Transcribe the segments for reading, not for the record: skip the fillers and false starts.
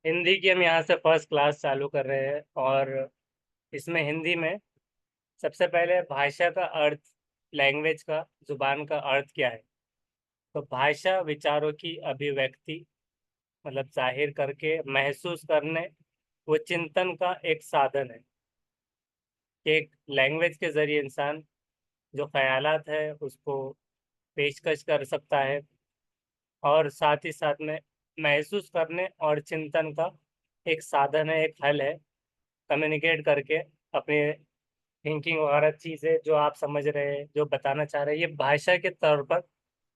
हिंदी की हम यहाँ से फर्स्ट क्लास चालू कर रहे हैं और इसमें हिंदी में सबसे पहले भाषा का अर्थ, लैंग्वेज का, जुबान का अर्थ क्या है। तो भाषा विचारों की अभिव्यक्ति मतलब जाहिर करके महसूस करने वो चिंतन का एक साधन है कि एक लैंग्वेज के जरिए इंसान जो ख्यालात है उसको पेशकश कर सकता है और साथ ही साथ में महसूस करने और चिंतन का एक साधन है, एक हल है। कम्युनिकेट करके अपने थिंकिंग वगैरह चीज़ें जो आप समझ रहे हैं, जो बताना चाह रहे हैं, ये भाषा के तौर पर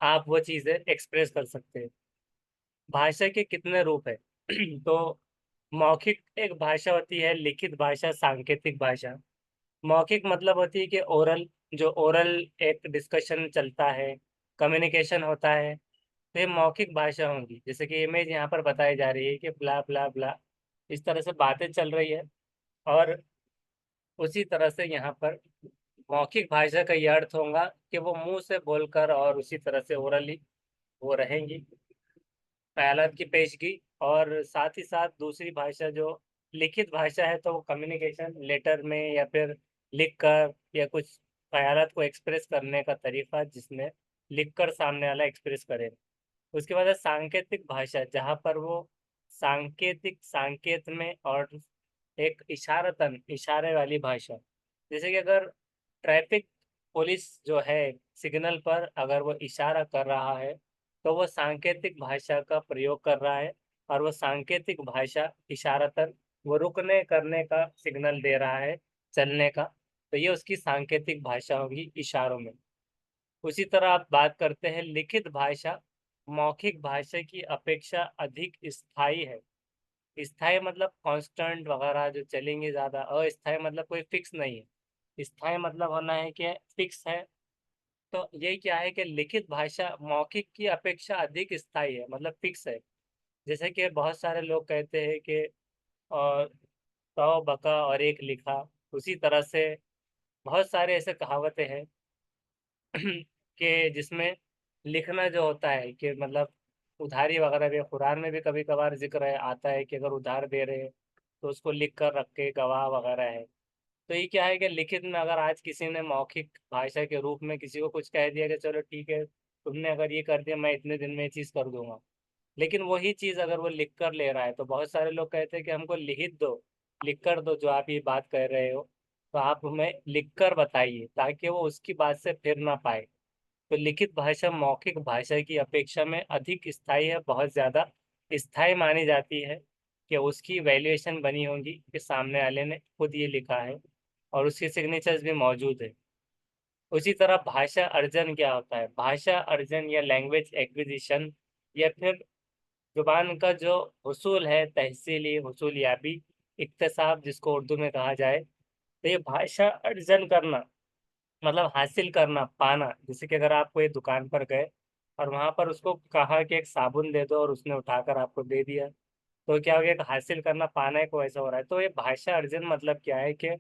आप वो चीज़ें एक्सप्रेस कर सकते हैं। भाषा के कितने रूप हैं? तो मौखिक एक भाषा होती है, लिखित भाषा, सांकेतिक भाषा। मौखिक मतलब होती है कि ओरल, जो ओरल एक डिस्कशन चलता है, कम्युनिकेशन होता है, तो ये मौखिक भाषा होगी। जैसे कि इमेज यहाँ पर बताई जा रही है कि ब्ला ब्ला ब्ला, इस तरह से बातें चल रही है। और उसी तरह से यहाँ पर मौखिक भाषा का ये अर्थ होगा कि वो मुंह से बोलकर और उसी तरह से ओरली वो रहेंगी, ख्यालात की पेशगी। और साथ ही साथ दूसरी भाषा जो लिखित भाषा है, तो वो कम्युनिकेशन लेटर में या फिर लिख कर या कुछ ख्यालात को एक्सप्रेस करने का तरीका जिसमें लिखकर सामने वाला एक्सप्रेस करे। उसके बाद है सांकेतिक भाषा, जहाँ पर वो सांकेतिक संकेत में और एक इशारतन इशारे वाली भाषा। जैसे कि अगर ट्रैफिक पुलिस जो है सिग्नल पर अगर वो इशारा कर रहा है, तो वो सांकेतिक भाषा का प्रयोग कर रहा है। और वो सांकेतिक भाषा इशारतन वो रुकने करने का सिग्नल दे रहा है, चलने का। तो ये उसकी सांकेतिक भाषा होगी इशारों में। उसी तरह आप बात करते हैं लिखित भाषा, मौखिक भाषा की अपेक्षा अधिक स्थायी है। स्थायी मतलब कांस्टेंट वगैरह जो चलेंगे ज़्यादा, अस्थायी मतलब कोई फिक्स नहीं है। स्थायी मतलब होना है कि फिक्स है। तो ये क्या है कि लिखित भाषा मौखिक की अपेक्षा अधिक स्थायी है, मतलब फिक्स है। जैसे कि बहुत सारे लोग कहते हैं कि 100 बका और एक लिखा। उसी तरह से बहुत सारे ऐसे कहावतें हैं कि जिसमें लिखना जो होता है कि मतलब उधारी वगैरह भी कुरान में भी कभी कभार जिक्र है, आता है कि अगर उधार दे रहे हैं तो उसको लिख कर रख के गवाह वगैरह है। तो ये क्या है कि लिखित में अगर आज किसी ने मौखिक भाषा के रूप में किसी को कुछ कह दिया कि चलो ठीक है, तुमने अगर ये कर दिया मैं इतने दिन में ये चीज़ कर दूंगा, लेकिन वही चीज़ अगर वो लिख कर ले रहा है, तो बहुत सारे लोग कहते हैं कि हमको लिखित दो, लिख कर दो जो आप ये बात कह रहे हो, तो आप हमें लिख कर बताइए ताकि वो उसकी बात से फिर ना पाए। तो लिखित भाषा मौखिक भाषा की अपेक्षा में अधिक स्थायी है, बहुत ज़्यादा स्थायी मानी जाती है कि उसकी वैल्यूएशन बनी होगी कि सामने वाले ने खुद ये लिखा है और उसके सिग्नेचर्स भी मौजूद है। उसी तरह भाषा अर्जन क्या होता है? भाषा अर्जन या लैंग्वेज एक्विजिशन या फिर जुबान का जो हुसूल है, तहसीली हुसूल याबी, इक्तसाब जिसको उर्दू में कहा जाए, तो ये भाषा अर्जन करना मतलब हासिल करना, पाना। जैसे कि अगर आप कोई दुकान पर गए और वहां पर उसको कहा कि एक साबुन दे दो और उसने उठाकर आपको दे दिया, तो क्या हो गया? एक हासिल करना, पाना एक वैसा हो रहा है। तो ये भाषा अर्जन मतलब क्या है कि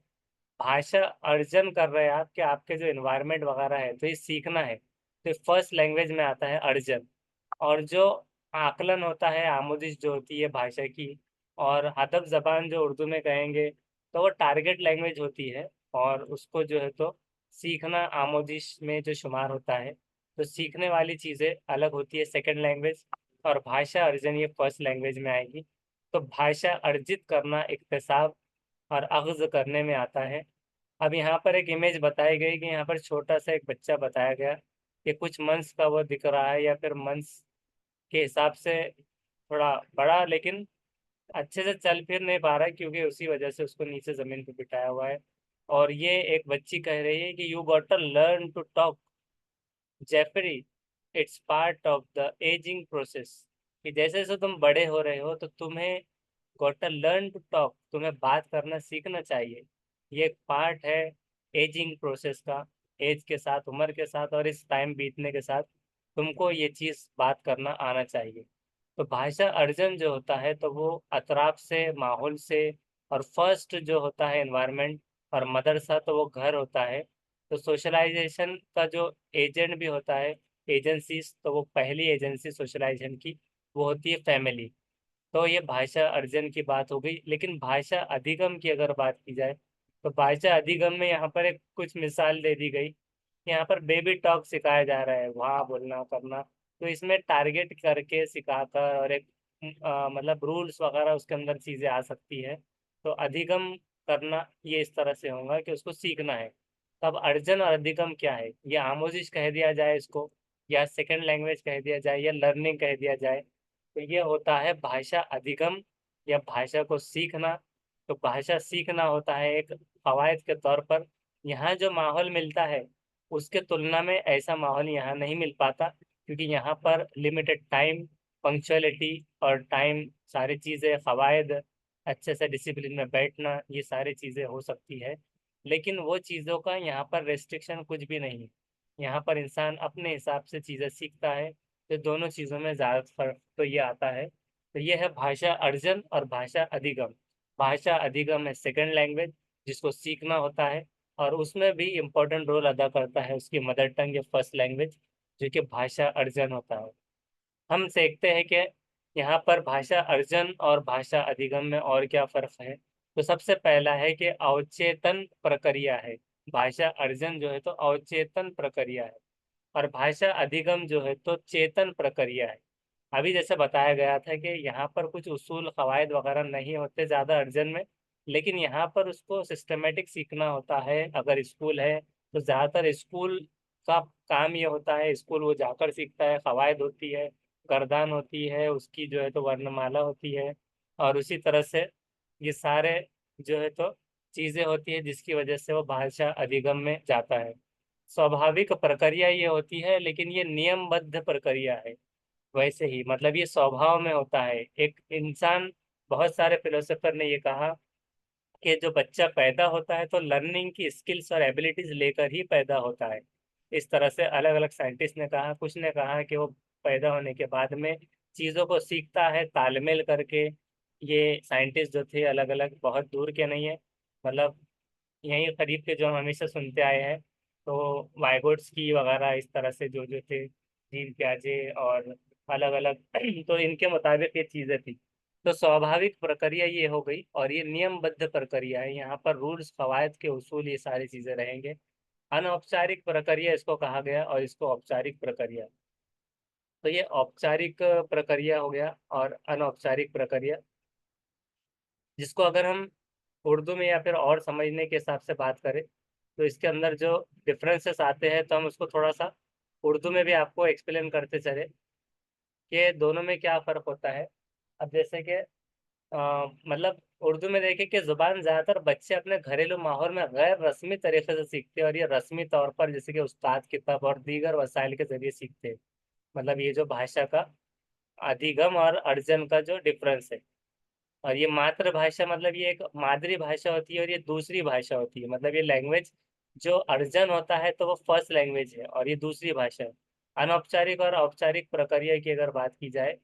भाषा अर्जन कर रहे हैं आप कि आपके जो इन्वायरमेंट वगैरह है, तो ये सीखना है, तो फर्स्ट लैंग्वेज में आता है अर्जन। और जो आकलन होता है, आमोजिश जो होती है भाषा की, और अदब ज़बान जो उर्दू में कहेंगे, तो वो टारगेट लैंग्वेज होती है। और उसको जो है तो सीखना आमोजिश में जो शुमार होता है। तो सीखने वाली चीज़ें अलग होती है सेकंड लैंग्वेज, और भाषा अर्जन ये फर्स्ट लैंग्वेज में आएगी। तो भाषा अर्जित करना इक्तसाब और अख्ज़ करने में आता है। अब यहाँ पर एक इमेज बताई गई कि यहाँ पर छोटा सा एक बच्चा बताया गया कि कुछ मंस का वो दिख रहा है, या फिर मंस के हिसाब से थोड़ा बड़ा, लेकिन अच्छे से चल फिर नहीं पा रहा है क्योंकि उसी वजह से उसको नीचे ज़मीन पे बिठाया हुआ है। और ये एक बच्ची कह रही है कि you got to learn to talk Jeffrey, it's part of the aging process. कि जैसे जैसे तुम बड़े हो रहे हो तो तुम्हें got to learn to talk, तुम्हें बात करना सीखना चाहिए। ये एक पार्ट है एजिंग प्रोसेस का। एज के साथ, उम्र के साथ और इस टाइम बीतने के साथ तुमको ये चीज़ बात करना आना चाहिए। तो भाषा अर्जन जो होता है तो वो अतराफ से, माहौल से, और फर्स्ट जो होता है एनवायरनमेंट, और मदरसा तो वो घर होता है। तो सोशलाइजेशन का जो एजेंट भी होता है, एजेंसीज, तो वो पहली एजेंसी सोशलाइजेशन की वो होती है फैमिली। तो ये भाषा अर्जन की बात हो गई। लेकिन भाषा अधिगम की अगर बात की जाए तो भाषा अधिगम में यहाँ पर एक कुछ मिसाल दे दी गई। यहाँ पर बेबी टॉक सिखाया जा रहा है, वहाँ बोलना करना। तो इसमें टारगेट करके सिखाकर और एक मतलब रूल्स वगैरह उसके अंदर चीजें आ सकती है। तो अधिगम करना ये इस तरह से होगा कि उसको सीखना है। तब अर्जन और अधिगम क्या है, ये आमोजिश कह दिया जाए इसको, या सेकंड लैंग्वेज कह दिया जाए, या लर्निंग कह दिया जाए, तो ये होता है भाषा अधिगम या भाषा को सीखना। तो भाषा सीखना होता है एक कवायद के तौर पर। यहाँ जो माहौल मिलता है उसके तुलना में ऐसा माहौल यहाँ नहीं मिल पाता, क्योंकि यहाँ पर लिमिटेड टाइम, पंक्चुअलिटी और टाइम, सारी चीज़ें, कवायद, अच्छे से डिसिप्लिन में बैठना, ये सारी चीज़ें हो सकती है। लेकिन वो चीज़ों का यहाँ पर रेस्ट्रिक्शन कुछ भी नहीं है। यहाँ पर इंसान अपने हिसाब से चीज़ें सीखता है। तो दोनों चीज़ों में ज़्यादा फर्क तो ये आता है। तो ये है भाषा अर्जन और भाषा अधिगम। भाषा अधिगम है सेकंड लैंग्वेज, जिसको सीखना होता है, और उसमें भी इम्पोर्टेंट रोल अदा करता है उसकी मदर टंग या फर्स्ट लैंग्वेज, जो कि भाषा अर्जन होता है। हम देखते हैं कि यहाँ पर भाषा अर्जन और भाषा अधिगम में और क्या फर्क है। तो सबसे पहला है कि अवचेतन प्रक्रिया है। भाषा अर्जन जो है तो अवचेतन प्रक्रिया है, और भाषा अधिगम जो है तो चेतन प्रक्रिया है। अभी जैसे बताया गया था कि यहाँ पर कुछ उसूल कवायद वगैरह नहीं होते ज़्यादा अर्जन में, लेकिन यहाँ पर उसको सिस्टमेटिक सीखना होता है। अगर स्कूल है तो ज़्यादातर स्कूल का काम ये होता है, स्कूल वो जाकर सीखता है, कवायद होती है, गर्दान होती है, उसकी जो है तो वर्णमाला होती है, और उसी तरह से ये सारे जो है तो चीज़ें होती है जिसकी वजह से वो भाषा अधिगम में जाता है। स्वाभाविक प्रक्रिया ये होती है, लेकिन ये नियमबद्ध प्रक्रिया है। वैसे ही मतलब ये स्वभाव में होता है एक इंसान। बहुत सारे फिलोसोफर ने ये कहा कि जो बच्चा पैदा होता है तो लर्निंग की स्किल्स और एबिलिटीज लेकर ही पैदा होता है। इस तरह से अलग अलग साइंटिस्ट ने कहा। कुछ ने कहा कि वो पैदा होने के बाद में चीज़ों को सीखता है तालमेल करके। ये साइंटिस्ट जो थे अलग अलग, बहुत दूर के नहीं है, मतलब यहीं करीब के जो हम हमेशा सुनते आए हैं। तो वाइगोट्स्की वगैरह इस तरह से जो जो थे, जीन प्याजे और अलग अलग तो इनके मुताबिक ये चीज़ें थी। तो स्वाभाविक प्रक्रिया ये हो गई, और ये नियमबद्ध प्रक्रिया है। यहाँ पर रूल्स, कवायद के उसूल, ये सारी चीज़ें रहेंगे। अनौपचारिक प्रक्रिया इसको कहा गया, और इसको औपचारिक प्रक्रिया। तो ये औपचारिक प्रक्रिया हो गया, और अनौपचारिक प्रक्रिया, जिसको अगर हम उर्दू में या फिर और समझने के हिसाब से बात करें तो इसके अंदर जो डिफरेंसेस आते हैं, तो हम उसको थोड़ा सा उर्दू में भी आपको एक्सप्लेन करते चले कि दोनों में क्या फ़र्क होता है। अब जैसे कि मतलब उर्दू में देखें कि ज़ुबान ज़्यादातर बच्चे अपने घरेलू माहौल में गैर रस्मी तरीके से सीखते हैं, और ये रस्मी तौर पर जैसे कि उस्ताद, किताब और दीगर वसाइल के ज़रिए सीखते हैं। मतलब ये जो भाषा का अधिगम और अर्जन का जो डिफरेंस है। और ये मातृभाषा मतलब ये एक मादरी भाषा होती है, और ये दूसरी भाषा होती है। मतलब ये लैंग्वेज जो अर्जन होता है तो वो फर्स्ट लैंग्वेज है, और ये दूसरी भाषा है। अनौपचारिक और औपचारिक प्रक्रिया की अगर बात की जाए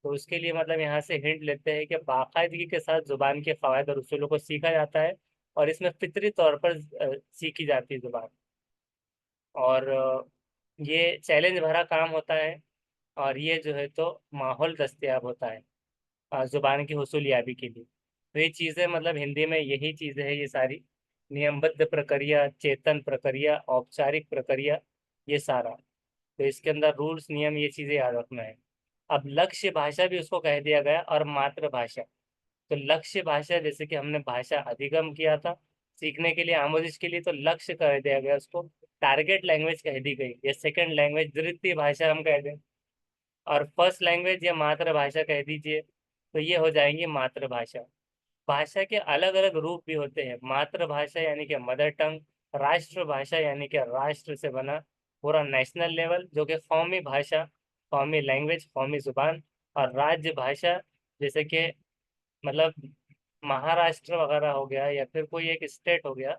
तो उसके लिए मतलब यहाँ से हिंट लेते हैं कि बाकायदगी के साथ जुबान के कवायद और उसूलों को सीखा जाता है, और इसमें फितरी तौर पर सीखी जाती है जुबान। और ये चैलेंज भरा काम होता है, और ये जो है तो माहौल दस्तयाब होता है जुबान की हुसूलियाबी के लिए। तो ये चीज़ें मतलब हिंदी में यही चीज़ें हैं ये सारी। नियमबद्ध प्रक्रिया, चेतन प्रक्रिया, औपचारिक प्रक्रिया, ये सारा। तो इसके अंदर रूल्स, नियम, ये चीज़ें याद रखना है। अब लक्ष्य भाषा भी उसको कह दिया गया, और मातृभाषा। तो लक्ष्य भाषा जैसे कि हमने भाषा अधिगम किया था सीखने के लिए, आमोजिश के लिए, तो लक्ष्य कह दिया गया उसको। टारगेट लैंग्वेज कह दी गई, या सेकंड लैंग्वेज, द्वितीय भाषा हम कह दें। और फर्स्ट लैंग्वेज या मातृभाषा कह दीजिए, तो ये हो जाएंगी मातृभाषा। भाषा के अलग अलग रूप भी होते हैं। मातृभाषा यानी कि मदर टंग, राष्ट्रभाषा यानी कि राष्ट्र से बना पूरा नेशनल लेवल, जो कि कौमी भाषा, कौमी लैंग्वेज, कौमी जुबान। और राज्य भाषा जैसे कि मतलब महाराष्ट्र वगैरह हो गया, या फिर कोई एक स्टेट हो गया,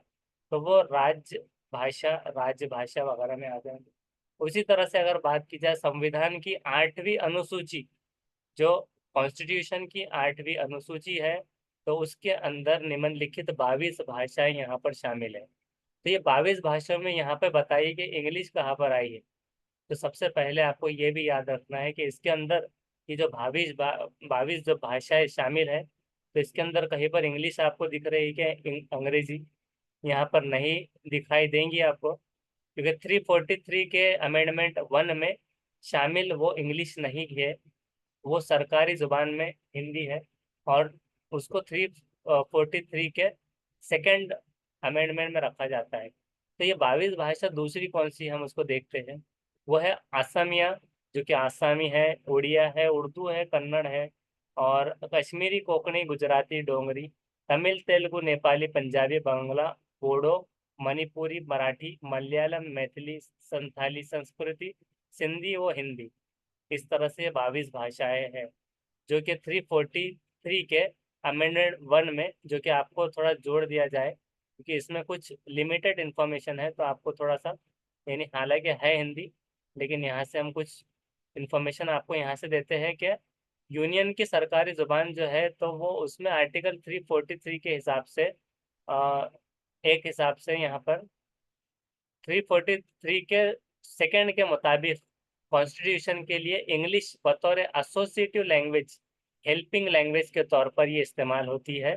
तो वो राज्य भाषा वगैरह में आ जाएंगे। उसी तरह से अगर बात की जाए संविधान की 8वीं अनुसूची, जो कॉन्स्टिट्यूशन की 8वीं अनुसूची है, तो उसके अंदर निम्नलिखित 22 भाषाएं यहाँ पर शामिल है। तो ये 22 भाषाओं में यहाँ पे बताइए कि इंग्लिश कहाँ पर आई है। तो सबसे पहले आपको ये भी याद रखना है कि इसके अंदर ये जो 22 जो भाषाएं शामिल है, तो इसके अंदर कहीं पर इंग्लिश आपको दिख रही है क्या, अंग्रेजी यहाँ पर नहीं दिखाई देंगी आपको, क्योंकि 343 के अमेंडमेंट 1 में शामिल वो इंग्लिश नहीं है, वो सरकारी जुबान में हिंदी है। और उसको 343 के सेकंड अमेंडमेंट में रखा जाता है। तो ये 22 भाषा दूसरी कौन सी हम उसको देखते हैं, वो है असमिया, जो कि आसामी है, उड़िया है, उर्दू है, कन्नड़ है, और कश्मीरी, कोंकणी, गुजराती, डोगरी, तमिल, तेलुगु, नेपाली, पंजाबी, बांग्ला, बोडो, मणिपुरी, मराठी, मलयालम, मैथिली, संथाली, संस्कृति, सिंधी व हिंदी। इस तरह से 22 भाषाएं हैं, जो कि 343 के अमेंडमेंट 1 में, जो कि आपको थोड़ा जोड़ दिया जाए क्योंकि इसमें कुछ लिमिटेड इंफॉर्मेशन है, तो आपको थोड़ा सा, यानी हालांकि है हिंदी, लेकिन यहाँ से हम कुछ इंफॉर्मेशन आपको यहाँ से देते हैं कि यूनियन की सरकारी जुबान जो है, तो वो उसमें आर्टिकल 343 के हिसाब से एक हिसाब से यहाँ पर 343 के सेकंड के मुताबिक कॉन्स्टिट्यूशन के लिए इंग्लिश बतौर एसोसिएटिव लैंग्वेज, हेल्पिंग लैंग्वेज के तौर पर ये इस्तेमाल होती है।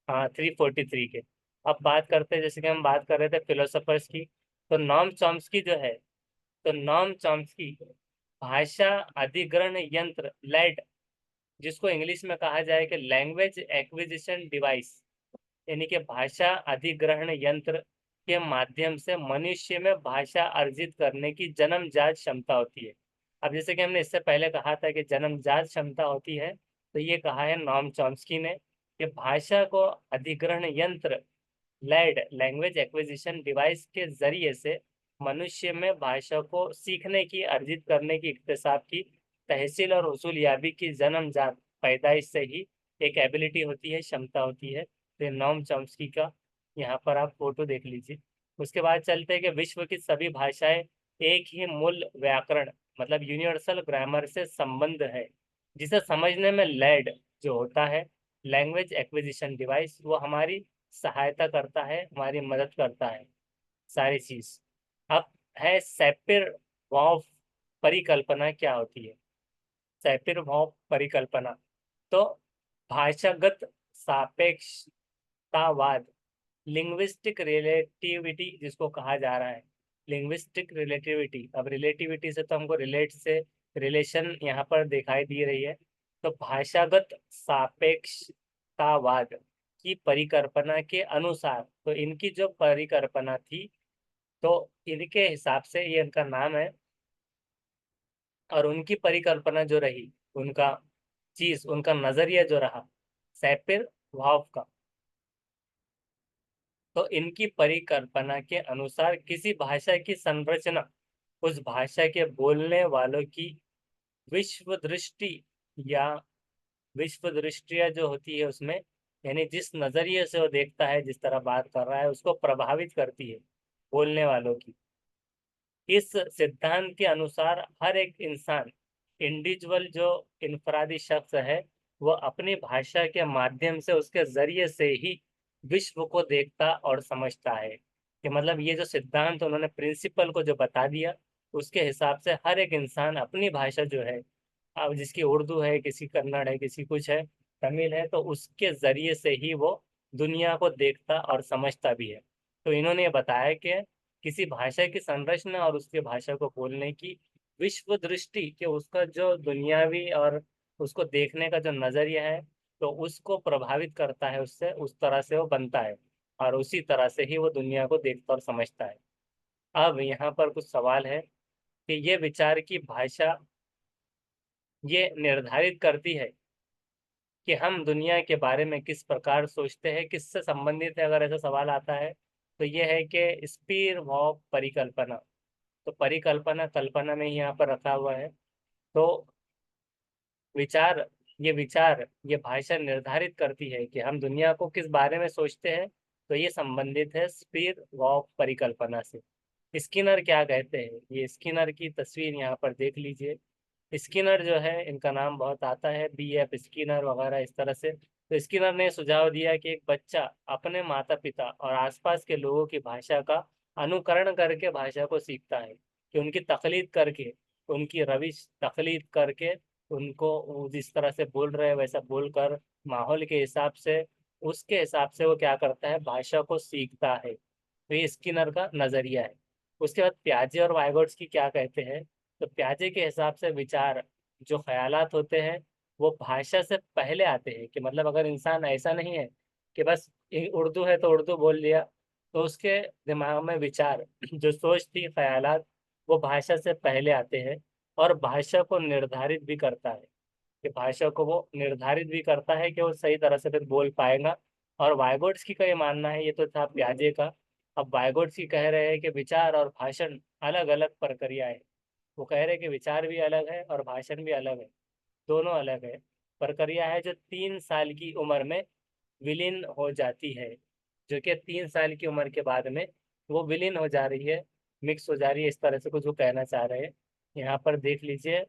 हाँ, 343 के। अब बात करते हैं, जैसे कि हम बात कर रहे थे फिलोसोफर्स की, तो नॉम चॉम्स्की जो है, तो नॉम चॉम्स्की भाषा अधिग्रहण यंत्र लैड, जिसको इंग्लिश में कहा जाए कि लैंग्वेज एक्विजिशन डिवाइस, यानी कि भाषा अधिग्रहण यंत्र के माध्यम से मनुष्य में भाषा अर्जित करने की जन्मजात क्षमता होती है। अब जैसे कि हमने इससे पहले कहा था कि जन्मजात क्षमता होती है, तो ये कहा है नॉम चॉम्स्की ने कि भाषा को अधिग्रहण यंत्र लैड, लैंग्वेज एक्विजिशन डिवाइस के जरिए से मनुष्य में भाषा को सीखने की, अर्जित करने की, इक्तसाब की, तहसील और हुसूलियाबी की जन्मजात पैदाइश से ही एक एबिलिटी होती है, क्षमता होती है। तो ये नॉम चॉम्स्की का यहाँ पर आप फोटो देख लीजिए। उसके बाद चलते हैं कि विश्व की सभी भाषाएं एक ही मूल व्याकरण, मतलब यूनिवर्सल ग्रामर से संबंध है, जिसे समझने में लैड जो होता है, लैंग्वेज एक्विजिशन डिवाइस, वो हमारी सहायता करता है, हमारी मदद करता है सारी चीज। अब है सैपिर वॉफ परिकल्पना क्या होती है। सैपिर वॉफ परिकल्पना, तो भाषागत सापेक्षतावाद, लिंग्विस्टिक रिलेटिविटी जिसको कहा जा रहा है, लिंग्विस्टिक रिलेटिविटी। अब रिलेटिविटी से तो हमको रिलेट से रिलेशन यहाँ पर दिखाई दे रही है, तो भाषागत सापेक्षतावाद की परिकल्पना के अनुसार, तो इनकी जो परिकल्पना थी, तो इनके हिसाब से ये इनका नाम है, और उनकी परिकल्पना जो रही, उनका चीज, उनका नजरिया जो रहा सैपिर भाव का, तो इनकी परिकल्पना के अनुसार किसी भाषा की संरचना उस भाषा के बोलने वालों की विश्व दृष्टि या विश्व दृष्टिया जो होती है उसमें, यानी जिस नजरिए से वो देखता है, जिस तरह बात कर रहा है, उसको प्रभावित करती है बोलने वालों की। इस सिद्धांत के अनुसार हर एक इंसान, इंडिविजुअल जो इनफरादी शख्स है, वो अपनी भाषा के माध्यम से, उसके जरिए से ही विश्व को देखता और समझता है। कि मतलब ये जो सिद्धांत उन्होंने प्रिंसिपल को जो बता दिया, उसके हिसाब से हर एक इंसान अपनी भाषा जो है, अब जिसकी उर्दू है, किसी कन्नड़ है, किसी कुछ है, तमिल है, तो उसके जरिए से ही वो दुनिया को देखता और समझता भी है। तो इन्होंने ये बताया कि किसी भाषा की संरचना और उसकी भाषा को बोलने की विश्व दृष्टि, कि उसका जो दुनियावी और उसको देखने का जो नजरिया है, तो उसको प्रभावित करता है, उससे उस तरह से वो बनता है, और उसी तरह से ही वो दुनिया को देखता और समझता है। अब यहाँ पर कुछ सवाल है कि ये विचार की भाषा ये निर्धारित करती है कि हम दुनिया के बारे में किस प्रकार सोचते हैं, किससे संबंधित है। अगर ऐसा सवाल आता है, तो ये है कि स्पीर ऑफ परिकल्पना, तो परिकल्पना कल्पना में ही यहाँ पर रखा हुआ है। तो विचार, ये भाषा निर्धारित करती है कि हम दुनिया को किस बारे में सोचते हैं, तो ये संबंधित है स्पीर ऑफ परिकल्पना से। स्किनर क्या कहते हैं, ये स्किनर की तस्वीर यहाँ पर देख लीजिए। स्किनर जो है, इनका नाम बहुत आता है, B.F. स्किनर वगैरह इस तरह से। तो स्किनर ने सुझाव दिया कि एक बच्चा अपने माता पिता और आसपास के लोगों की भाषा का अनुकरण करके भाषा को सीखता है, कि उनकी तकलीद करके, उनकी रविश तकलीद करके उनको वो जिस तरह से बोल रहे हैं वैसा बोलकर माहौल के हिसाब से, उसके हिसाब से वो क्या करता है, भाषा को सीखता है। तो ये स्किनर का नजरिया है। उसके बाद प्याजे और वाइगोट्स की क्या कहते हैं, तो प्याजे के हिसाब से विचार, जो ख्यालात होते हैं, वो भाषा से पहले आते हैं। कि मतलब अगर इंसान ऐसा नहीं है कि बस उर्दू है तो उर्दू बोल लिया, तो उसके दिमाग में विचार, जो सोच थी, ख्यालात, वो भाषा से पहले आते हैं। और भाषा को निर्धारित भी करता है, कि भाषा को वो निर्धारित भी करता है कि वो सही तरह से फिर बोल पाएगा। और वाइगोट्स की का ये मानना है, ये तो था प्याजे का। अब वाइगोट्स की कह रहे हैं कि विचार और भाषण अलग अलग प्रक्रिया है। वो कह रहे हैं कि विचार भी अलग है और भाषण भी अलग है, दोनों अलग है। प्रक्रिया है जो 3 साल की उम्र में विलीन हो जाती है, जो कि 3 साल की उम्र के बाद में वो विलीन हो जा रही है, मिक्स हो जा रही है, इस तरह से कुछ वो कहना चाह रहे हैं। यहाँ पर देख लीजिए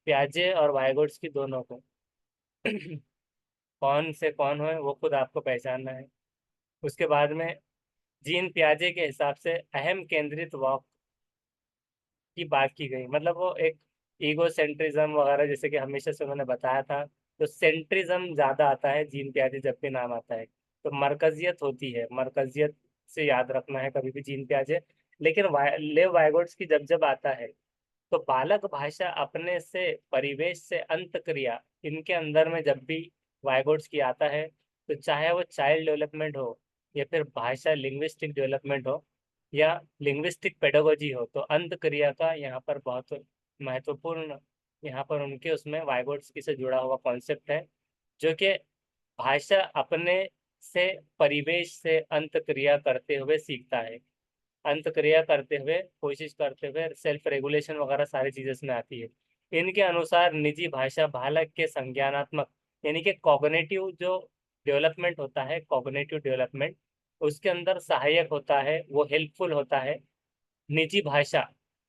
प्याजे और वाइगोट्स की दोनों को। कौन से कौन है वो खुद आपको पहचानना है। उसके बाद में जीन पियाजे के हिसाब से अहम केंद्रित वाक की बात की गई, मतलब वो एक ईगो सेंट्रिज्म वगैरह, जैसे कि हमेशा से उन्होंने बताया था। तो सेंट्रिज्म ज्यादा आता है जीन पियाजे जब भी नाम आता है। तो मरकजियत होती है, मरकजियत से याद रखना है कभी भी जीन पियाजे। लेकिन लेव वाइगोट्स की जब जब आता है, तो बालक भाषा अपने से, परिवेश से, अंत क्रिया, इनके अंदर में जब भी वाइगोट्स की आता है, तो चाहे वो चाइल्ड डेवलपमेंट हो या फिर भाषा लिंग्विस्टिक डेवलपमेंट हो या लिंग्विस्टिक पेडागोजी हो, तो अंत क्रिया का यहाँ पर बहुत महत्वपूर्ण, यहाँ पर उनके उसमें वाइगोट्स्की से जुड़ा हुआ कॉन्सेप्ट है। जो कि भाषा अपने से, परिवेश से अंत क्रिया करते हुए सीखता है। अंत क्रिया करते हुए, कोशिश करते हुए, सेल्फ रेगुलेशन वगैरह सारी चीजें इसमें आती है। इनके अनुसार निजी भाषा बालक के संज्ञानात्मक, यानी कि कॉग्निटिव जो डेवलपमेंट होता है, कॉग्निटिव डेवलपमेंट, उसके अंदर सहायक होता है, वो हेल्पफुल होता है। निजी भाषा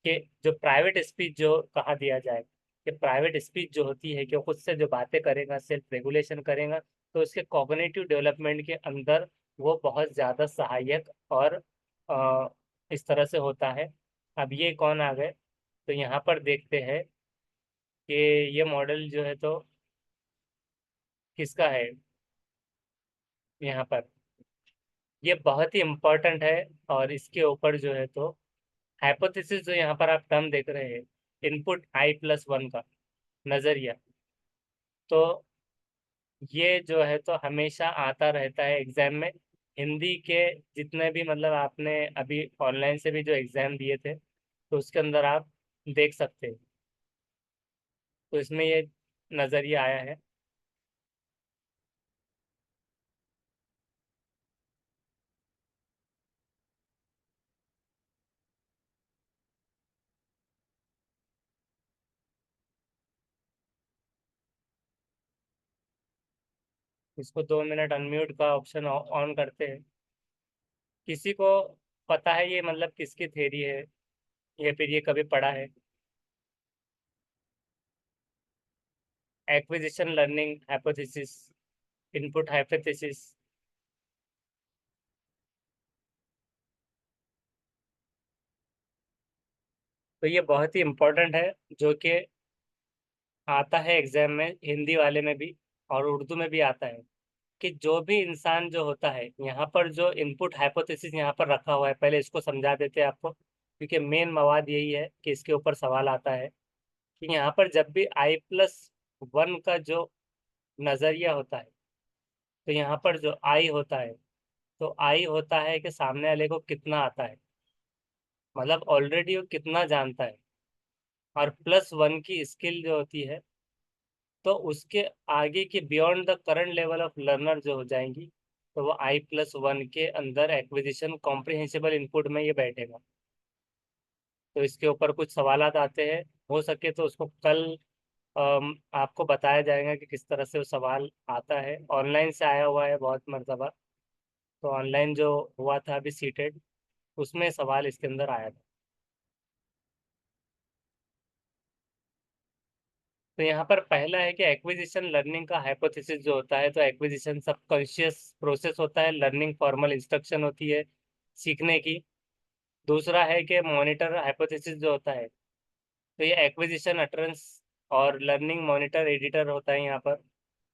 के, जो प्राइवेट स्पीच जो कहा दिया जाए, कि प्राइवेट स्पीच जो होती है कि वो खुद से जो बातें करेगा, सेल्फ रेगुलेशन करेगा, तो उसके कॉग्निटिव डेवलपमेंट के अंदर वो बहुत ज़्यादा सहायक और अ, इस तरह से होता है। अब ये कौन आ गए, तो यहाँ पर देखते हैं कि ये मॉडल जो है तो किसका है। यहाँ पर ये बहुत ही इम्पोर्टेंट है। और इसके ऊपर जो है तो हाइपोथेसिस, जो यहाँ पर आप टर्म देख रहे हैं, इनपुट I+1 का नजरिया, तो ये जो है तो हमेशा आता रहता है एग्जाम में। हिंदी के जितने भी, मतलब आपने अभी ऑनलाइन से भी जो एग्जाम दिए थे, तो उसके अंदर आप देख सकते हैं। तो इसमें ये नजरिया आया है। इसको 2 मिनट अनम्यूट का ऑप्शन ऑन करते हैं। किसी को पता है ये मतलब किसकी थ्योरी है, या फिर ये कभी पढ़ा है? Acquisition learning hypothesis, input hypothesis. तो ये बहुत ही इम्पोर्टेंट है, जो कि आता है एग्जाम में, हिंदी वाले में भी और उर्दू में भी आता है। कि जो भी इंसान जो होता है, यहाँ पर जो इनपुट हाइपोथेसिस यहाँ पर रखा हुआ है, पहले इसको समझा देते हैं आपको, क्योंकि मेन मवाद यही है कि इसके ऊपर सवाल आता है। कि यहाँ पर जब भी I+1 का जो नजरिया होता है, तो यहाँ पर जो आई होता है, तो आई होता है कि सामने वाले को कितना आता है, मतलब ऑलरेडी वो कितना जानता है। और +1 की स्किल जो होती है, तो उसके आगे की beyond the current level of learner जो हो जाएंगी, तो वो I+1 के अंदर एक्विजिशन कॉम्प्रिहेंसिबल इनपुट में ये बैठेगा। तो इसके ऊपर कुछ सवालात आते हैं, हो सके तो उसको कल आपको बताया जाएगा कि किस तरह से वो सवाल आता है। ऑनलाइन से आया हुआ है बहुत मरतबा। तो ऑनलाइन जो हुआ था अभी सीटेड, उसमें सवाल इसके अंदर आया था। तो यहाँ पर पहला है कि एक्विजिशन लर्निंग का हाइपोथेसिस जो होता है, तो एक्विजिशन सबकॉन्शियस प्रोसेस होता है, लर्निंग फॉर्मल इंस्ट्रक्शन होती है सीखने की। दूसरा है कि मॉनिटर हाइपोथेसिस जो होता है, तो ये एक्विजिशन अटरेंस और लर्निंग मॉनिटर एडिटर होता है यहाँ पर।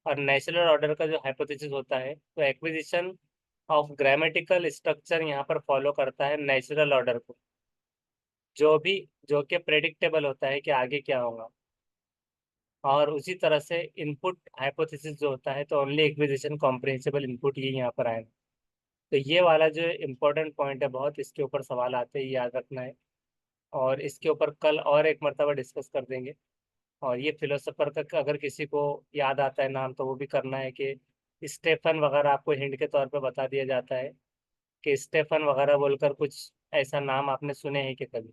और नेचुरल ऑर्डर का जो हाइपोथेसिस होता है, तो एक्विजिशन ऑफ ग्रामेटिकल स्ट्रक्चर यहाँ पर फॉलो करता है नेचुरल ऑर्डर को, जो भी जो कि प्रेडिक्टेबल होता है कि आगे क्या होगा। और उसी तरह से इनपुट हाइपोथेसिस जो होता है, तो ओनली एक्विजिशन कॉम्प्रिहेंसिबल इनपुट ये यहाँ पर आएगा। तो ये वाला जो इम्पोर्टेंट पॉइंट है बहुत, इसके ऊपर सवाल आते ही याद रखना है। और इसके ऊपर कल और एक मरतबा डिस्कस कर देंगे। और ये फिलोसोफर का अगर किसी को याद आता है नाम, तो वो भी करना है कि स्टेफन वगैरह, आपको हिंट के तौर पे बता दिया जाता है कि स्टेफन वगैरह बोलकर कुछ ऐसा नाम आपने सुने हैं कि कभी?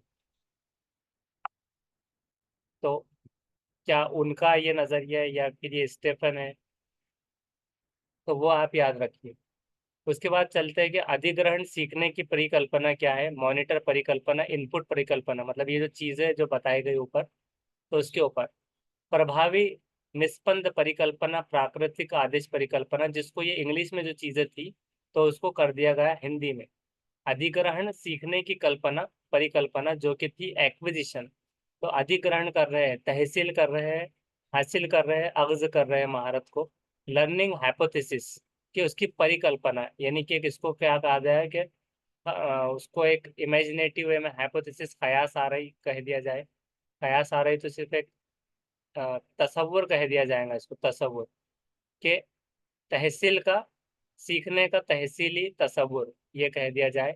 तो क्या उनका ये नज़रिया है या फिर ये स्टेफन है? तो वो आप याद रखिए। उसके बाद चलते हैं कि अधिग्रहण सीखने की परिकल्पना क्या है। मॉनिटर परिकल्पना, इनपुट परिकल्पना, मतलब ये जो चीज़ें जो बताई गई ऊपर, तो उसके ऊपर प्रभावी निष्पन्द परिकल्पना, प्राकृतिक आदेश परिकल्पना, जिसको ये इंग्लिश में जो चीजें थी, तो उसको कर दिया गया हिंदी में। अधिग्रहण सीखने की कल्पना, परिकल्पना जो कि थी एक्विजिशन, तो अधिग्रहण कर रहे हैं, तहसील कर रहे हैं, हासिल कर रहे हैं, अग्ज कर रहे हैं महारत को। लर्निंग हाइपोथेसिस, कि उसकी परिकल्पना, यानी कि इसको क्या कहा जाए कि उसको एक इमेजिनेटिव वे में हाइपोथेसिस, कयास आ रही कह दिया जाए। कयास आ रही तो सिर्फ एक तसव्वुर कह दिया जाएगा इसको, तसव्वुर के तहसील का, सीखने का तहसीली तसव्वुर ये कह दिया जाए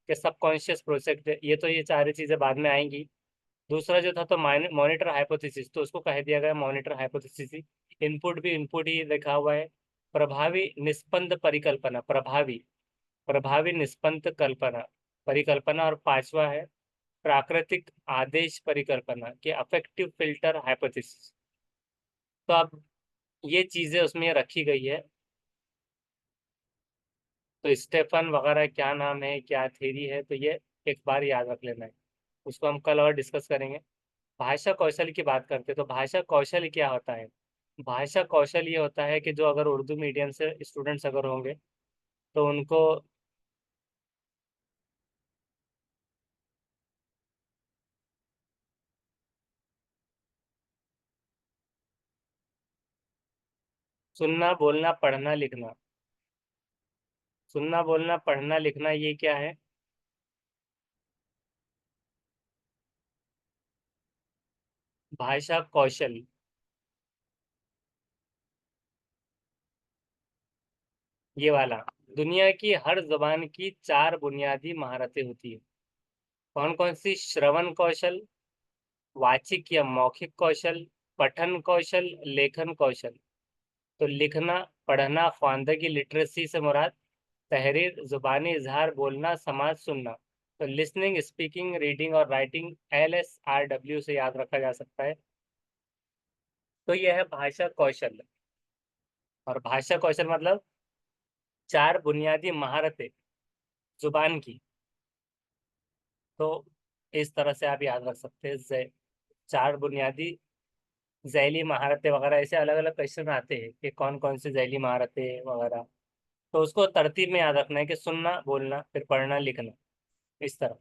कि सबकॉन्शियस प्रोसेस। ये तो ये सारी चीजें बाद में आएंगी। दूसरा जो था तो मॉनिटर हाइपोथेसिस, तो उसको कह दिया गया मॉनिटर हाइपोथेसिस ही। इनपुट भी इनपुट ही लिखा हुआ है। प्रभावी निष्पन्द परिकल्पना, प्रभावी प्रभावी निष्पन्द कल्पना परिकल्पना। और पांचवा है प्राकृतिक आदेश परिकल्पना के अफेक्टिव फिल्टर हाइपोथेसिस। तो अब ये चीजें उसमें रखी गई है। तो स्टेफन वगैरह क्या नाम है, क्या थ्योरी है, तो ये एक बार याद रख लेना है। उसको हम कल और डिस्कस करेंगे। भाषा कौशल की बात करते हैं, तो भाषा कौशल क्या होता है? भाषा कौशल ये होता है कि जो अगर उर्दू मीडियम से स्टूडेंट्स अगर होंगे, तो उनको सुनना, बोलना, पढ़ना, लिखना। सुनना, बोलना, पढ़ना, लिखना, ये क्या है? भाषा कौशल, ये वाला। दुनिया की हर जबान की चार बुनियादी महारतें होती है। कौन कौन सी? श्रवण कौशल, वाचिक या मौखिक कौशल, पठन कौशल, लेखन कौशल। तो लिखना, पढ़ना, ख्वानदगी लिटरेसी से मुराद, तहरीर जुबानी इजहार, बोलना, समाज सुनना। तो लिसनिंग, स्पीकिंग, रीडिंग और राइटिंग LSRW से याद रखा जा सकता है। तो यह है भाषा कौशल। और भाषा कौशल मतलब चार बुनियादी महारतें जुबान की। तो इस तरह से आप याद रख सकते हैं। चार बुनियादी ज़ैली महारतें वगैरह, ऐसे अलग अलग क्वेश्चन आते हैं कि कौन कौन सी ज़ैली महारतें वगैरह। तो उसको तरतीब में याद रखना है कि सुनना, बोलना, फिर पढ़ना, लिखना, इस तरह।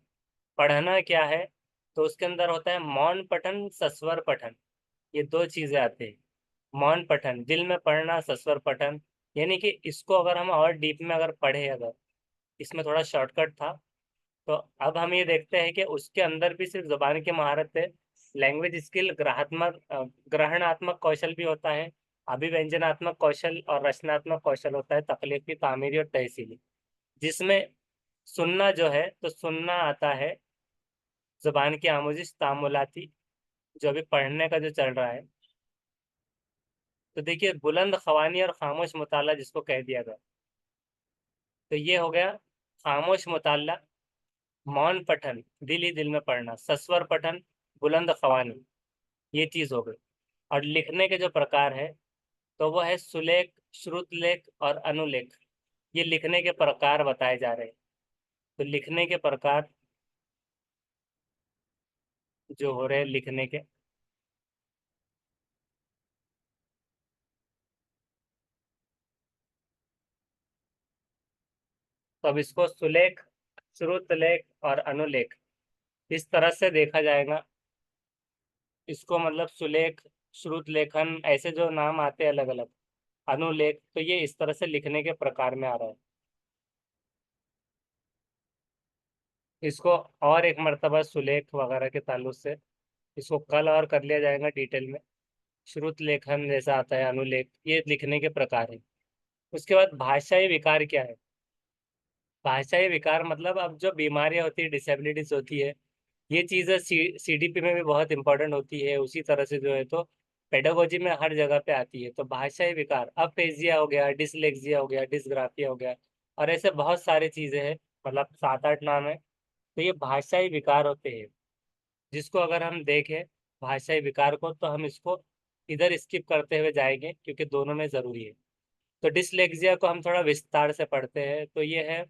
पढ़ना क्या है? तो उसके अंदर होता है मौन पठन, सस्वर पठन। ये दो चीजें आती हैं। मौन पठन, दिल में पढ़ना, सस्वर पठन, यानी कि इसको अगर हम और डीप में अगर पढ़े, अगर इसमें थोड़ा शॉर्टकट था, तो अब हम ये देखते हैं कि उसके अंदर भी सिर्फ जुबान की महारत है। लैंग्वेज स्किल, ग्रहणात्मक कौशल भी होता है, अभिव्यंजनात्मक कौशल और रचनात्मक कौशल होता है, तकलीफी, तामीरी और तहसीली। जिसमें सुनना जो है, तो सुनना आता है जुबान की आमोजिश, तामुलाती, जो अभी पढ़ने का जो चल रहा है। तो देखिए, बुलंद खवानी और खामोश मुताला जिसको कह दिया गया, तो ये हो गया खामोश मुताला। मौन पठन, दिल ही दिल में पढ़ना, सस्वर पठन, बुलंद खवानी, ये चीज हो गई। और लिखने के जो प्रकार है, तो वो है सुलेख, श्रुतलेख और अनुलेख। ये लिखने के प्रकार बताए जा रहे हैं। तो लिखने के प्रकार जो हो रहे हैं लिखने के, तो अब इसको सुलेख, श्रुतलेख और अनुलेख, इस तरह से देखा जाएगा। इसको मतलब सुलेख, श्रुत लेखन, ऐसे जो नाम आते हैं अलग अलग, अनुलेख, तो ये इस तरह से लिखने के प्रकार में आ रहा है। इसको और एक मर्तबा सुलेख वगैरह के ताल्लुक से इसको कल और कर लिया जाएगा डिटेल में। श्रुत लेखन जैसा आता है, अनुलेख, ये लिखने के प्रकार है। उसके बाद भाषाई विकार क्या है? भाषाई विकार मतलब अब जो बीमारियां होती है, डिसेबिलिटीज होती है, ये चीज़ें सीडीपी में भी बहुत इंपॉर्टेंट होती है, उसी तरह से जो है तो पेडागोजी में हर जगह पे आती है। तो भाषाई विकार, अपेजिया हो गया, डिसलेक्सिया हो गया, डिसग्राफिया हो गया, और ऐसे बहुत सारे चीज़ें हैं, मतलब 7-8 नाम है। तो ये भाषाई विकार होते हैं, जिसको अगर हम देखें भाषाई विकार को, तो हम इसको इधर स्किप करते हुए जाएंगे क्योंकि दोनों में ज़रूरी है। तो डिसलेक्सिया को हम थोड़ा विस्तार से पढ़ते हैं। तो ये है,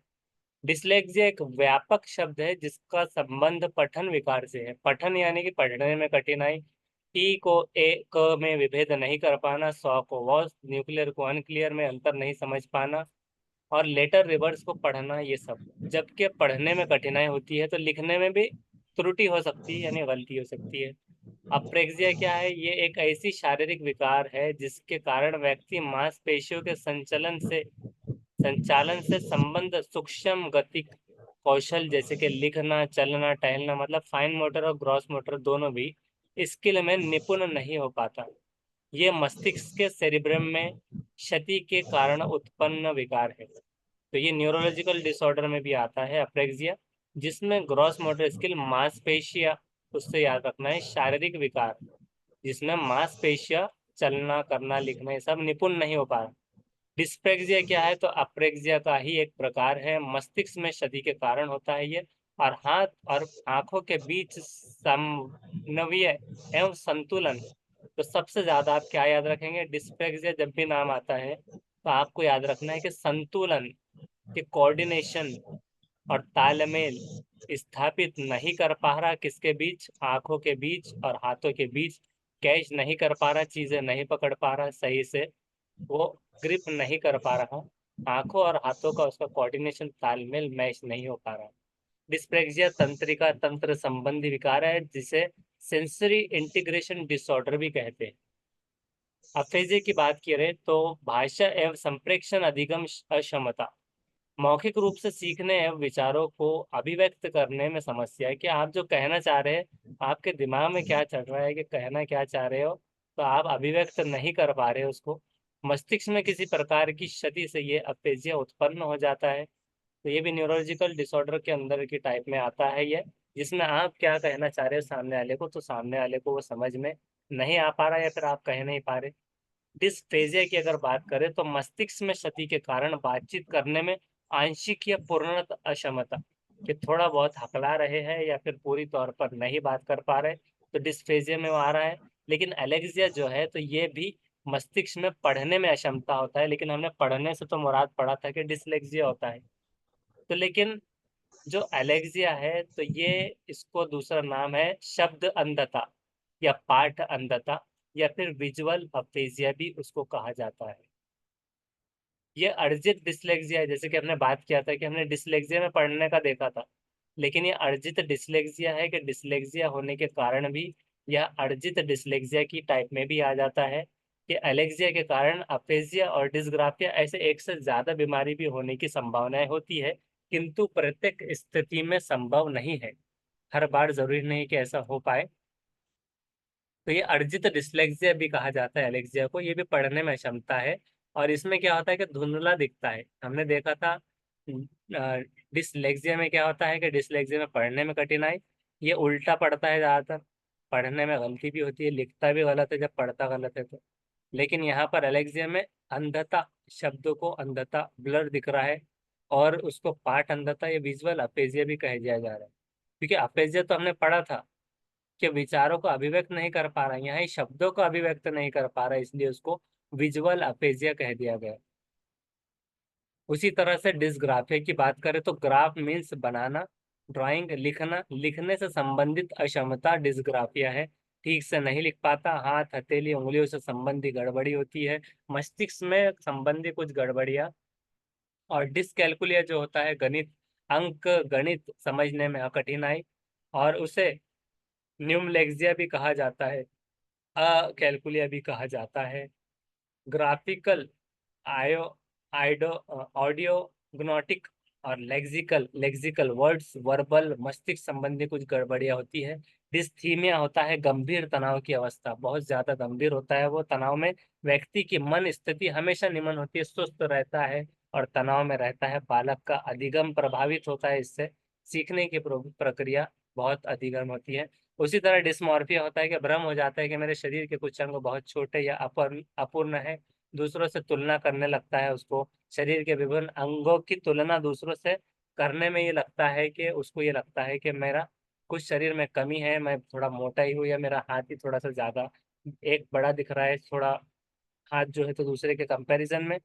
डिसलेक्सिया एक व्यापक शब्द है जिसका संबंध पठन विकार से है। पठन यानी कि पढ़ने में कठिनाई, टी को ए क में विभेद नहीं कर पाना, सौ को वॉस, न्यूक्लियर को अनक्लियर में अंतर नहीं समझ पाना, और लेटर रिवर्स को पढ़ना, ये सब। जबकि पढ़ने में कठिनाई होती है तो लिखने में भी त्रुटि हो सकती है, यानी गलती हो सकती है। अप्रेक्सिया क्या है? ये एक ऐसी शारीरिक विकार है जिसके कारण व्यक्ति मांसपेशियों के संचालन से संबंध सूक्ष्म गति कौशल, जैसे कि लिखना, चलना, टहलना, मतलब फाइन मोटर और ग्रॉस मोटर दोनों भी स्किल में निपुण नहीं हो पाता। ये मस्तिष्क के सेरिब्रम में क्षति के कारण उत्पन्न विकार है। तो ये न्यूरोलॉजिकल डिसऑर्डर में भी आता है अप्रेक्सिया, जिसमें ग्रॉस मोटर स्किल, मांसपेशियां, उससे याद रखना है, शारीरिक विकार जिसमें मांसपेशियां, चलना, करना, लिखना, ये सब निपुण नहीं हो पा रहा। डिस्प्रेक्सिया क्या है? तो अप्रेक्सिया का ही एक प्रकार है, मस्तिष्क में क्षति के कारण होता है ये, और हाथ और आंखों के बीच समन्वय एवं संतुलन। तो सबसे ज्यादा आप क्या याद रखेंगे? डिस्प्रेक्सिया जब भी नाम आता है तो आपको याद रखना है कि संतुलन, कि कोऑर्डिनेशन और तालमेल स्थापित नहीं कर पा रहा, किसके बीच? आंखों के बीच और हाथों के बीच। कैच नहीं कर पा रहा, चीजें नहीं पकड़ पा रहा सही से, वो ग्रिप नहीं कर पा रहा, आंखों और हाथों का उसका कोऑर्डिनेशन, तालमेल मैच नहीं हो पा रहा। डिस्प्रेक्सिया तंत्रिका तंत्र संबंधी विकार है, जिसे सेंसरी इंटीग्रेशन डिसऑर्डर भी कहते हैं। अफेजे की बात करें तो भाषा एवं संप्रेषण अधिगम अक्षमता, मौखिक रूप से सीखने एवं विचारों को अभिव्यक्त करने में समस्या है, कि आप जो कहना चाह रहे हैं, आपके दिमाग में क्या चल रहा है, कि कहना क्या चाह रहे हो, तो आप अभिव्यक्त नहीं कर पा रहे हो उसको। मस्तिष्क में किसी प्रकार की क्षति से ये अपेजिया उत्पन्न हो जाता है। तो ये भी न्यूरोलॉजिकल डिसऑर्डर के अंदर की टाइप में आता है ये, जिसमें आप क्या कहना चाह रहे हो सामने वाले को, तो सामने वाले को वो समझ में नहीं आ पा रहा, या फिर आप कह नहीं पा रहे। डिस्फेजिया की अगर बात करें तो मस्तिष्क में क्षति के कारण बातचीत करने में आंशिक या पूर्णतः अक्षमता, कि थोड़ा बहुत हकला रहे हैं या फिर पूरी तौर पर नहीं बात कर पा रहे, तो डिस्फेजिया में वो आ रहा है। लेकिन एलेक्सिया जो है, तो ये भी मस्तिष्क में पढ़ने में अक्षमता होता है, लेकिन हमने पढ़ने से तो मुराद पढ़ा था कि डिसलेक्सिया होता है। तो लेकिन जो एलेक्सिया है, तो ये, इसको दूसरा नाम है शब्द अंधता या पाठ अंधता, या फिर विजुअल अफेजिया भी उसको कहा जाता है। ये अर्जित डिसलेक्सिया है, जैसे कि हमने बात किया था कि हमने डिसलेक्सिया में पढ़ने का देखा था, लेकिन ये अर्जित डिसलेक्सिया है, कि डिसलेक्सिया होने के कारण भी यह अर्जित डिसलेक्सिया की टाइप में भी आ जाता है, कि एलेक्सिया के कारण अफेजिया और डिसग्राफिया, ऐसे एक से ज्यादा बीमारी भी होने की संभावनाएं होती है, किंतु प्रत्येक स्थिति में संभव नहीं है। हर बार जरूरी नहीं कि ऐसा हो पाए। तो ये अर्जित डिसलेक्सिया भी कहा जाता है एलेक्सिया को, ये भी पढ़ने में क्षमता है। और इसमें क्या होता है कि धुंधला दिखता है, हमने देखा था। डिसलेक्सिया में क्या होता है कि डिसलेक्सिया में पढ़ने में कठिनाई, ये उल्टा पढ़ता है ज्यादातर, पढ़ने में गलती भी होती है, लिखता भी गलत है जब पढ़ता गलत है तो। लेकिन यहाँ पर एलेक्सिया में अंधता, शब्दों को अंधता, ब्लर दिख रहा है, और उसको पाठ अंधता या विजुअल अपेजिया भी कह दिया जा रहा है। क्योंकि अपेजिया तो हमने पढ़ा था कि विचारों को अभिव्यक्त नहीं कर पा रहा, यहाँ ही शब्दों को अभिव्यक्त नहीं कर पा रहा, इसलिए उसको विजुअल अपेजिया कह दिया गया। उसी तरह से डिसग्राफिया की बात करें तो ग्राफ मीन्स बनाना, ड्राइंग, लिखना, लिखने से संबंधित अक्षमता डिसग्राफिया है। ठीक से नहीं लिख पाता, हाथ, हथेली, उंगलियों से संबंधी गड़बड़ी होती है, मस्तिष्क में संबंधी कुछ गड़बड़ियाँ। और डिसकैलकुलिया जो होता है, गणित, अंक गणित समझने में कठिनाई, और उसे न्यूमलेक्सिया भी कहा जाता है। कैलकुलिया भी कहा जाता है। ग्राफिकल, आयो आइडो ऑडियोग्नोटिक और लेक्सिकल लेक्सिकल वर्ड्स वर्बल मस्तिष्क संबंधी कुछ गड़बड़ियां होती है। डिस्थीमिया होता है गंभीर तनाव की अवस्था, बहुत ज्यादा गंभीर होता है वो तनाव में। व्यक्ति की मन स्थिति हमेशा निमन होती है, सुस्त रहता है और तनाव में रहता है। बालक का अधिगम प्रभावित होता है इससे, सीखने की प्रक्रिया बहुत अधिगम होती है। उसी तरह डिस्मॉर्फिया होता है कि भ्रम हो जाता है कि मेरे शरीर के कुछ अंग बहुत छोटे या अपूर्ण है। दूसरों से तुलना करने लगता है उसको, शरीर के विभिन्न अंगों की तुलना दूसरों से करने में ये लगता है कि उसको ये लगता है कि मेरा कुछ शरीर में कमी है, मैं थोड़ा मोटा ही हूँ या मेरा हाथ ही थोड़ा सा ज्यादा एक बड़ा दिख रहा है थोड़ा हाथ जो है तो दूसरे के कंपैरिजन में।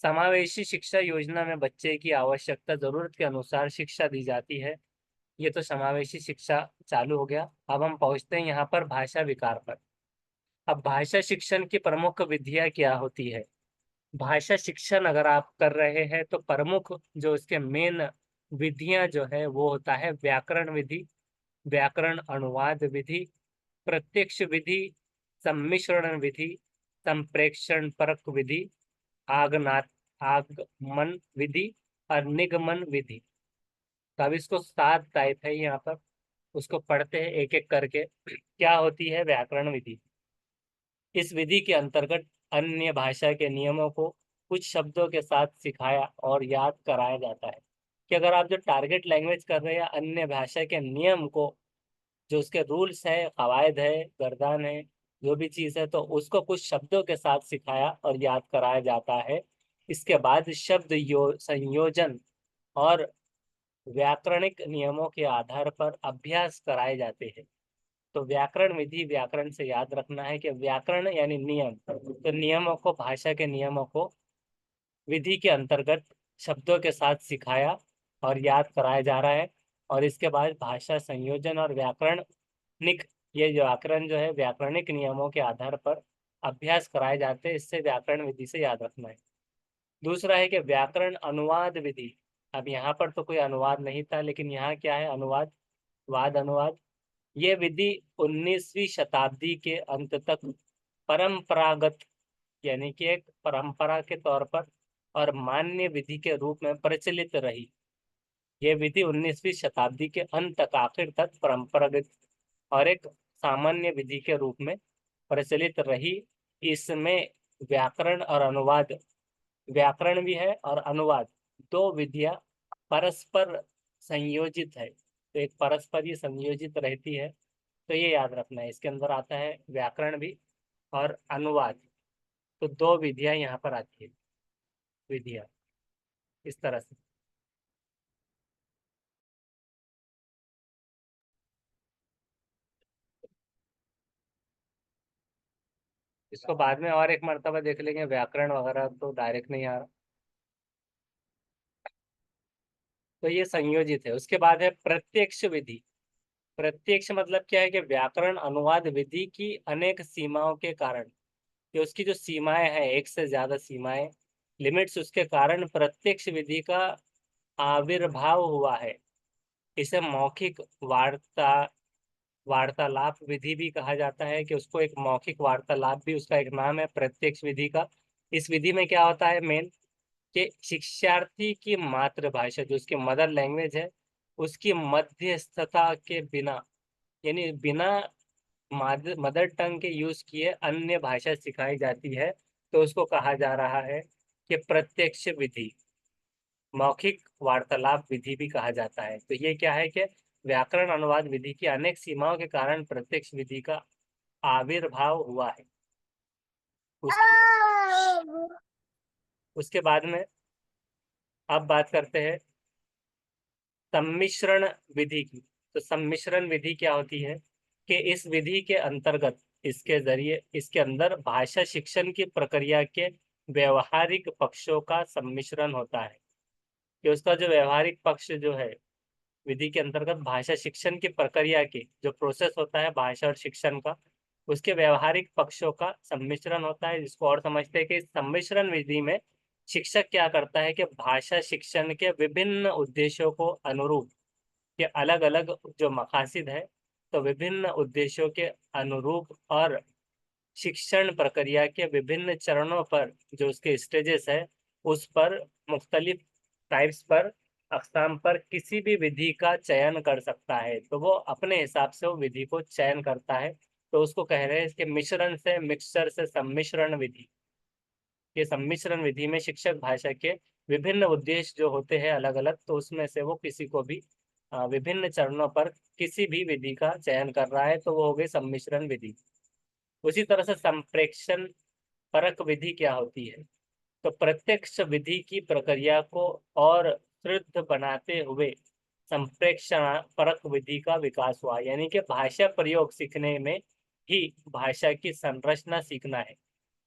समावेशी शिक्षा योजना में बच्चे की आवश्यकता जरूरत के अनुसार शिक्षा दी जाती है। ये तो समावेशी शिक्षा चालू हो गया। अब हम पहुंचते हैं यहाँ पर भाषा विकार पर। अब भाषा शिक्षण की प्रमुख विधियां क्या होती है? भाषा शिक्षण अगर आप कर रहे हैं तो प्रमुख जो इसके मेन विधियां जो है वो होता है व्याकरण विधि, व्याकरण अनुवाद विधि, प्रत्यक्ष विधि, सम्मिश्रण विधि, संप्रेक्षण परक विधि, आगनात आगमन विधि और निगमन विधि। तो अब इसको 7 टाइप है यहाँ पर, उसको पढ़ते हैं एक एक करके। क्या होती है व्याकरण विधि? इस विधि के अंतर्गत अन्य भाषा के नियमों को कुछ शब्दों के साथ सिखाया और याद कराया जाता है। कि अगर आप जो टारगेट लैंग्वेज कर रहे हैं अन्य भाषा के नियम को, जो उसके रूल्स है, कवायद है, गर्दान है, जो भी चीज़ है, तो उसको कुछ शब्दों के साथ सिखाया और याद कराया जाता है। इसके बाद शब्द संयोजन और व्याकरणिक नियमों के आधार पर अभ्यास कराए जाते हैं। तो व्याकरण विधि, व्याकरण से याद रखना है कि व्याकरण यानी नियम, तो नियमों को, भाषा के नियमों को विधि के अंतर्गत शब्दों के साथ सिखाया और याद कराया जा रहा है। और इसके बाद भाषा संयोजन और व्याकरणिक, ये जो व्याकरण जो है व्याकरणिक नियमों के आधार पर अभ्यास कराए जाते हैं, इससे व्याकरण विधि से याद रखना है। दूसरा है कि व्याकरण अनुवाद विधि। अब यहाँ पर तो कोई अनुवाद नहीं था, लेकिन यहाँ क्या है, अनुवाद, वाद अनुवाद। ये विधि 19वीं शताब्दी के अंत तक परंपरागत, यानी कि एक परंपरा के तौर पर और मान्य विधि के रूप में प्रचलित रही। ये विधि 19वीं शताब्दी के अंत तक, आखिर तक परंपरागत और एक सामान्य विधि के रूप में प्रचलित रही। इसमें व्याकरण और अनुवाद, व्याकरण भी है और अनुवाद, दो विधियां परस्पर संयोजित है, तो एक परस्पर ही संयोजित रहती है। तो ये याद रखना है, इसके अंदर आता है व्याकरण भी और अनुवाद, तो दो विधियां यहाँ पर आती है, विधियां इस तरह से। इसको बाद में और एक मर्तबा देख लेंगे, व्याकरण वगैरह तो डायरेक्ट नहीं आ रहा। तो ये संयोजित है। उसके बाद है प्रत्यक्ष विधि। प्रत्यक्ष मतलब क्या है कि व्याकरण अनुवाद विधि की अनेक सीमाओं के कारण, कि उसकी जो सीमाएं हैं, एक से ज्यादा सीमाएं, लिमिट्स, उसके कारण प्रत्यक्ष विधि का आविर्भाव हुआ है। इसे मौखिक वार्तालाप विधि भी कहा जाता है, कि उसको एक मौखिक वार्तालाप भी उसका एक नाम है प्रत्यक्ष विधि का। इस विधि में क्या होता है मेन, कि शिक्षार्थी की मातृभाषा जो उसकी मदर लैंग्वेज है, उसकी मध्यस्थता के बिना, यानी बिना मदर टंग के यूज किए अन्य भाषा सिखाई जाती है, तो उसको कहा जा रहा है कि प्रत्यक्ष विधि, मौखिक वार्तालाप विधि भी कहा जाता है। तो ये क्या है कि व्याकरण अनुवाद विधि की अनेक सीमाओं के कारण प्रत्यक्ष विधि का आविर्भाव हुआ है। उसके उसके बाद में अब बात करते हैं सम्मिश्रण विधि की। तो सम्मिश्रण विधि क्या होती है, कि इस विधि के अंतर्गत, इसके जरिए, इसके अंदर भाषा शिक्षण की प्रक्रिया के व्यवहारिक पक्षों का सम्मिश्रण होता है। कि उसका जो व्यवहारिक पक्ष जो है, विधि के अंतर्गत भाषा शिक्षण की प्रक्रिया की जो प्रोसेस होता है भाषा और शिक्षण का, उसके व्यवहारिक पक्षों का सम्मिश्रण होता है, जिसको और समझते हैं कि इस सम्मिश्रण विधि में शिक्षक क्या करता है कि भाषा शिक्षण के विभिन्न उद्देश्यों को अनुरूप, के अलग अलग जो मकासिद है, तो विभिन्न उद्देश्यों के अनुरूप और शिक्षण प्रक्रिया के विभिन्न चरणों पर, जो उसके स्टेजेस है, उस पर मुख्तलिफ टाइप्स पर, अक़साम पर किसी भी विधि का चयन कर सकता है। तो वो अपने हिसाब से वो विधि को चयन करता है। तो उसको कह रहे हैं कि मिश्रण से, मिक्सचर से सम्मिश्रण विधि। ये सम्मिश्रण विधि में शिक्षक भाषा के विभिन्न उद्देश्य जो होते हैं अलग अलग, तो उसमें से वो किसी को भी विभिन्न चरणों पर किसी भी विधि का चयन कर रहा है, तो वो हो गई सम्मिश्रण विधि। उसी तरह से संप्रेक्षण परक विधि क्या होती है? तो प्रत्यक्ष विधि की प्रक्रिया को और शुद्ध बनाते हुए संप्रेक्षण परक विधि का विकास हुआ। यानी कि भाषा प्रयोग सीखने में ही भाषा की संरचना सीखना है,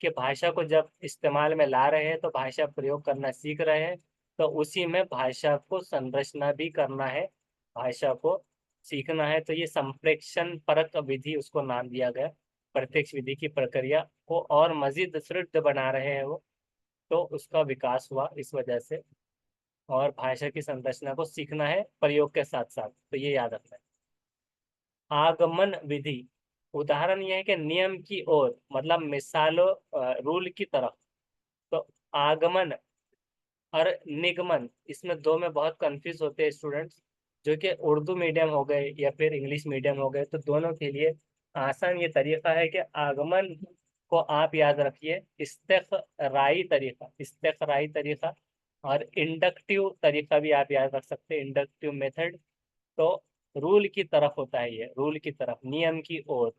कि भाषा को जब इस्तेमाल में ला रहे हैं तो भाषा प्रयोग करना सीख रहे हैं, तो उसी में भाषा को संरचना भी करना है, भाषा को सीखना है। तो ये संप्रेक्षण परक विधि उसको नाम दिया गया। प्रत्यक्ष विधि की प्रक्रिया को और मजीद शुद्ध बना रहे हैं वो, तो उसका विकास हुआ इस वजह से। और भाषा की संरचना को सीखना है प्रयोग के साथ साथ, तो ये याद रखना है। आगमन विधि, उदाहरण यह है कि नियम की ओर, मतलब मिसालों, रूल की तरफ। तो आगमन और निगमन, इसमें दो में बहुत कंफ्यूज होते हैं स्टूडेंट्स, जो कि उर्दू मीडियम हो गए या फिर इंग्लिश मीडियम हो गए, तो दोनों के लिए आसान ये तरीका है कि आगमन को आप याद रखिए इस्तेक़राई तरीका, इस्तेक़राई तरीका, और इंडक्टिव तरीका भी आप याद रख सकते हैं, इंडक्टिव मेथड। तो रूल की तरफ होता है, ये रूल की तरफ, नियम की ओर।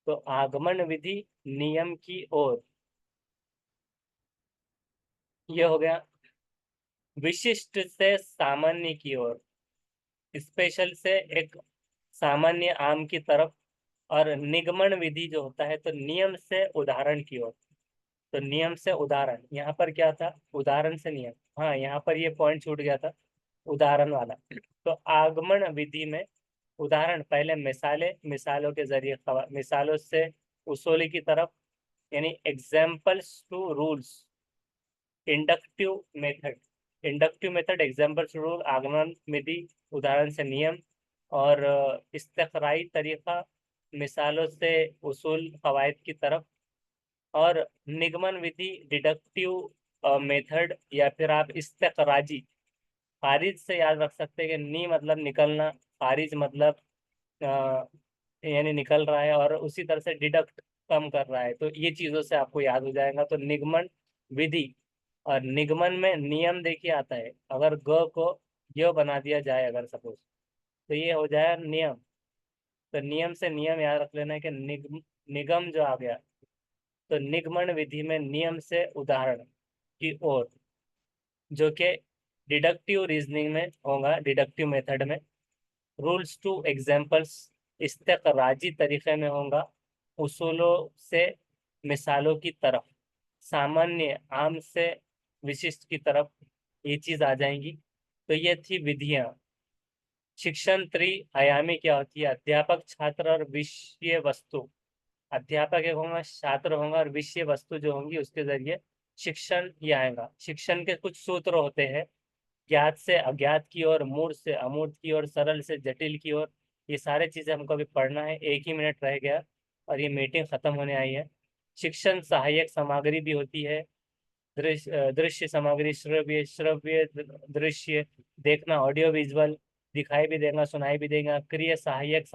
तो आगमन विधि नियम की ओर, ये हो गया। विशिष्ट से सामान्य की ओर, स्पेशल से एक सामान्य आम की तरफ। और निगमन विधि जो होता है, तो नियम से उदाहरण की ओर। तो नियम से उदाहरण, यहाँ पर क्या था, उदाहरण से नियम। हाँ, यहाँ पर ये पॉइंट छूट गया था, उदाहरण वाला। तो आगमन विधि में उदाहरण पहले, मिसालें, मिसालों के जरिए, मिसालों से उसूली की तरफ, यानी examples to rules. Inductive method, inductive method examples to rule, आगमन विधि उदाहरण से नियम। और इस्तेक़राई तरीका मिसालों से उसूल कवायद की तरफ। और निगमन विधि डिडक्टिव मेथड, या फिर आप इस्तेक़राजी, खारिज से याद रख सकते हैं कि नी मतलब निकलना, खारिज मतलब अ, यानी निकल रहा है, और उसी तरह से डिडक्ट कम कर रहा है। तो ये चीज़ों से आपको याद हो जाएगा। तो निगमन विधि और निगमन में नियम देखिए आता है, अगर ग को य बना दिया जाए अगर सपोज, तो ये हो जाए नियम। तो नियम से नियम याद रख लेना है कि निगम जो आ गया, तो निगमन विधि में नियम से उदाहरण की ओर, जो कि डिडक्टिव रीजनिंग में होगा, डिडक्टिव मेथड में। रूल्स टू एग्जाम्पल्स इस्तेक़राजी तरीके में होगा, उसूलों से मिसालों की तरफ, सामान्य आम से विशिष्ट की तरफ, ये चीज़ आ जाएंगी। तो ये थी विधियाँ। शिक्षण त्रिआयामी क्या होती है? अध्यापक, छात्र और विषय वस्तु। अध्यापक एक होगा, छात्र होगा, और विषय वस्तु जो होंगी उसके जरिए शिक्षण ये आएगा। शिक्षण के कुछ सूत्र होते हैं, ज्ञात से अज्ञात की ओर, मूर्त से अमूर्त की ओर, सरल से जटिल की ओर। ये सारे चीजें हमको अभी पढ़ना है, 1 ही मिनट रह गया और ये मीटिंग खत्म होने आई है। शिक्षण सहायक सामग्री भी होती है, दृश्य सामग्री, श्रव्य, दृश्य देखना, ऑडियो विजुअल, दिखाई भी देगा, सुनाई भी देगा। क्रिया सहायक